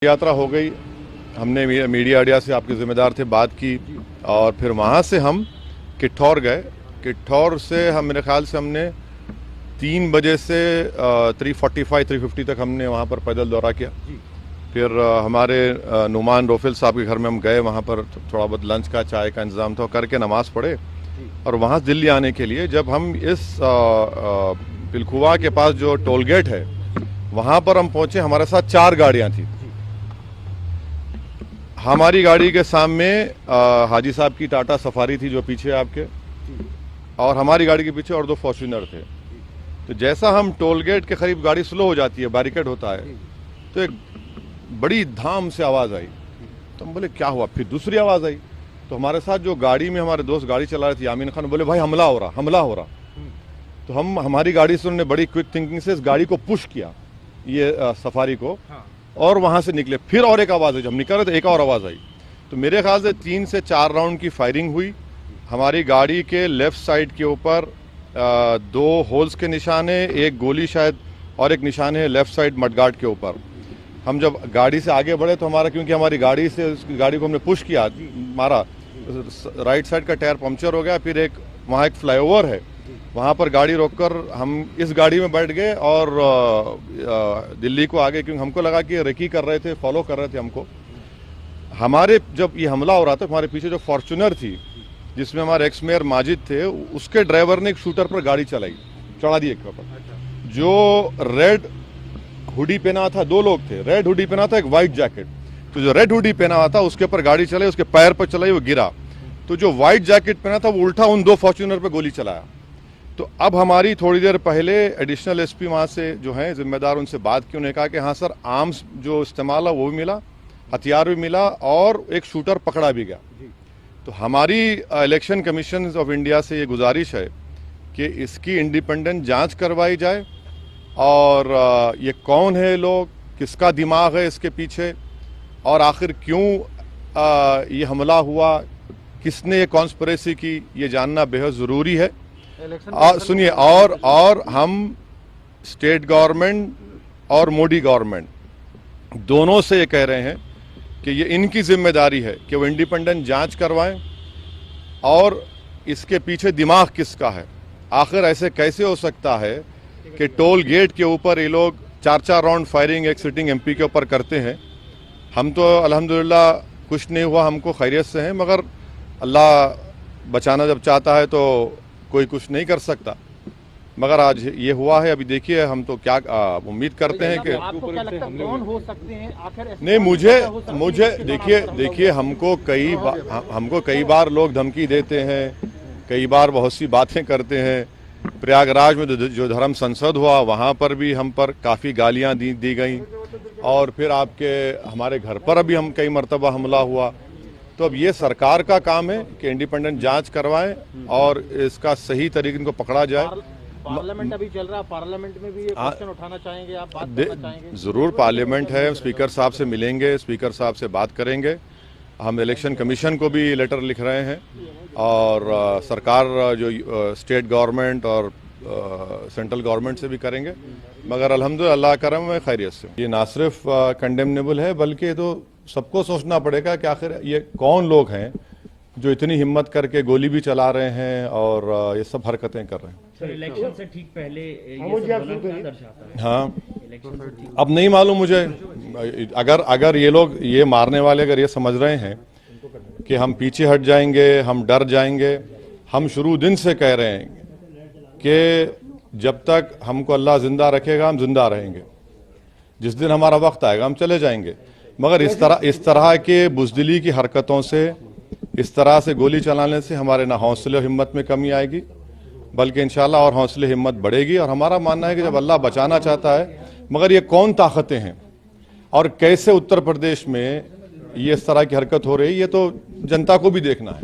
यात्रा हो गई। हमने मीडिया अड्डा से आपके ज़िम्मेदार थे बात की और फिर वहाँ से हम किठौर गए। किठौर से हम मेरे ख्याल से हमने 3 बजे से 3:45-3:50 तक हमने वहाँ पर पैदल दौरा किया। फिर हमारे नुमान रोफिल साहब के घर में हम गए, वहाँ पर थोड़ा बहुत लंच का चाय का इंतज़ाम था, करके नमाज पढ़े और वहाँ दिल्ली आने के लिए जब हम इस पिलखुवा के पास जो टोल गेट है वहाँ पर हम पहुँचे, हमारे साथ 4 गाड़ियाँ थी। हमारी गाड़ी के सामने हाजी साहब की टाटा सफारी थी जो पीछे आपके, और हमारी गाड़ी के पीछे और 2 फॉर्च्यूनर थे। तो जैसा हम टोल गेट के करीब गाड़ी स्लो हो जाती है, बैरिकेड होता है, तो एक बड़ी धाम से आवाज़ आई। तो हम बोले क्या हुआ, फिर दूसरी आवाज़ आई। तो हमारे साथ जो गाड़ी में हमारे दोस्त गाड़ी चला रहे थे यामीन खान, बोले भाई हमला हो रहा, हमला हो रहा। तो हमारी गाड़ी से उन्होंने बड़ी क्विक थिंकिंग से इस गाड़ी को पुश किया, ये सफारी को, और वहां से निकले। फिर और एक आवाज़ आई, जब निकल रहे थे एक और आवाज़ आई। तो मेरे ख्याल से 3 से 4 राउंड की फायरिंग हुई। हमारी गाड़ी के लेफ्ट साइड के ऊपर 2 होल्स के निशान है, एक गोली शायद, और एक निशान है लेफ्ट साइड मडगार्ड के ऊपर। हम जब गाड़ी से आगे बढ़े तो क्योंकि हमारी गाड़ी से गाड़ी को हमने पुश किया, मारा, राइट साइड का टायर पंक्चर हो गया। फिर वहाँ एक फ्लाईओवर है, वहाँ पर गाड़ी रोककर हम इस गाड़ी में बैठ गए और दिल्ली को आगे, क्योंकि हमको लगा कि रेकी कर रहे थे, फॉलो कर रहे थे हमको। हमारे जब ये हमला हो रहा था, हमारे पीछे जो फॉर्च्यूनर थी जिसमें हमारे एक्स मेयर माजिद थे, उसके ड्राइवर ने एक शूटर पर गाड़ी चलाई, चढ़ा दी एक ऊपर। जो रेड हुडी पहना था, 2 लोग थे, रेड हुडी पहना था, एक व्हाइट जैकेट। तो जो रेड हुडी पहना हुआ था उसके ऊपर गाड़ी चलाई, उसके पैर पर चलाई, वो गिरा। तो जो व्हाइट जैकेट पहना था वो उल्टा उन 2 फॉर्च्यूनर पर गोली चलाया। तो अब हमारी थोड़ी देर पहले एडिशनल एसपी वहाँ से जो है जिम्मेदार, उनसे बात की। उन्होंने कहा कि हाँ सर, आर्म्स जो इस्तेमाल है वो भी मिला, हथियार भी मिला, और एक शूटर पकड़ा भी गया। तो हमारी इलेक्शन कमीशन ऑफ इंडिया से ये गुजारिश है कि इसकी इंडिपेंडेंट जांच करवाई जाए, और ये कौन है लोग, किसका दिमाग है इसके पीछे, और आखिर क्यों ये हमला हुआ, किसने ये कॉन्स्पिरेसी की, ये जानना बेहद ज़रूरी है। सुनिए, और हम स्टेट गवर्नमेंट और मोदी गवर्नमेंट दोनों से ये कह रहे हैं कि ये इनकी जिम्मेदारी है कि वो इंडिपेंडेंट जांच करवाएं, और इसके पीछे दिमाग किसका है। आखिर ऐसे कैसे हो सकता है कि टोल गेट के ऊपर ये लोग 4-4 राउंड फायरिंग एक सिटिंग एमपी के ऊपर करते हैं। हम तो अल्हम्दुलिल्लाह कुछ नहीं हुआ, हमको खैरियत से हैं, मगर अल्लाह बचाना जब चाहता है तो कोई कुछ नहीं कर सकता। मगर आज ये हुआ है। अभी देखिए, हम तो क्या उम्मीद करते हैं कि आपको क्या लगता है कौन हो सकते हैं आखिर? नहीं, मुझे देखिए हमको कई बार लोग धमकी देते हैं, कई बार बहुत सी बातें करते हैं। प्रयागराज में जो धर्म संसद हुआ वहाँ पर भी हम पर काफ़ी गालियाँ दी गई, और फिर हमारे घर पर अभी हम कई मरतबा हमला हुआ। तो अब ये सरकार का काम है कि इंडिपेंडेंट जांच करवाएं और इसका सही तरीके इनको पकड़ा जाए। पार्लियामेंट अभी चल रहा है, पार्लियामेंट में भी ये क्वेश्चन उठाना चाहेंगे आप, बात करना चाहेंगे? जरूर, पार्लियामेंट है, स्पीकर साहब से मिलेंगे, स्पीकर साहब से बात करेंगे। हम इलेक्शन कमीशन को भी लेटर लिख रहे हैं, और सरकार जो स्टेट गवर्नमेंट और सेंट्रल गवर्नमेंट से भी करेंगे। मगर अल्हम्दुलिल्लाह अल्लाह करम में खैरियत से। ये ना सिर्फ कंडेमनेबल है, बल्कि तो सबको सोचना पड़ेगा कि आखिर ये कौन लोग हैं जो इतनी हिम्मत करके गोली भी चला रहे हैं और ये सब हरकतें कर रहे हैं। सर, इलेक्शन से ठीक पहले ये सब क्या दर्शाता है? हाँ, इलेक्शन से ठीक अब नहीं मालूम मुझे। अगर ये लोग, ये मारने वाले अगर ये समझ रहे हैं कि हम पीछे हट जाएंगे, हम डर जाएंगे, हम शुरू दिन से कह रहे हैं कि जब तक हमको अल्लाह जिंदा रखेगा हम जिंदा रहेंगे, जिस दिन हमारा वक्त आएगा हम चले जाएंगे। मगर इस तरह के बुज़दिली की हरकतों से, इस तरह से गोली चलाने से हमारे ना हौसले और हिम्मत में कमी आएगी, बल्कि इंशाल्लाह और हौसले हिम्मत बढ़ेगी। और हमारा मानना है कि जब अल्लाह बचाना चाहता है, मगर ये कौन ताकतें हैं और कैसे उत्तर प्रदेश में ये इस तरह की हरकत हो रही है, ये तो जनता को भी देखना है।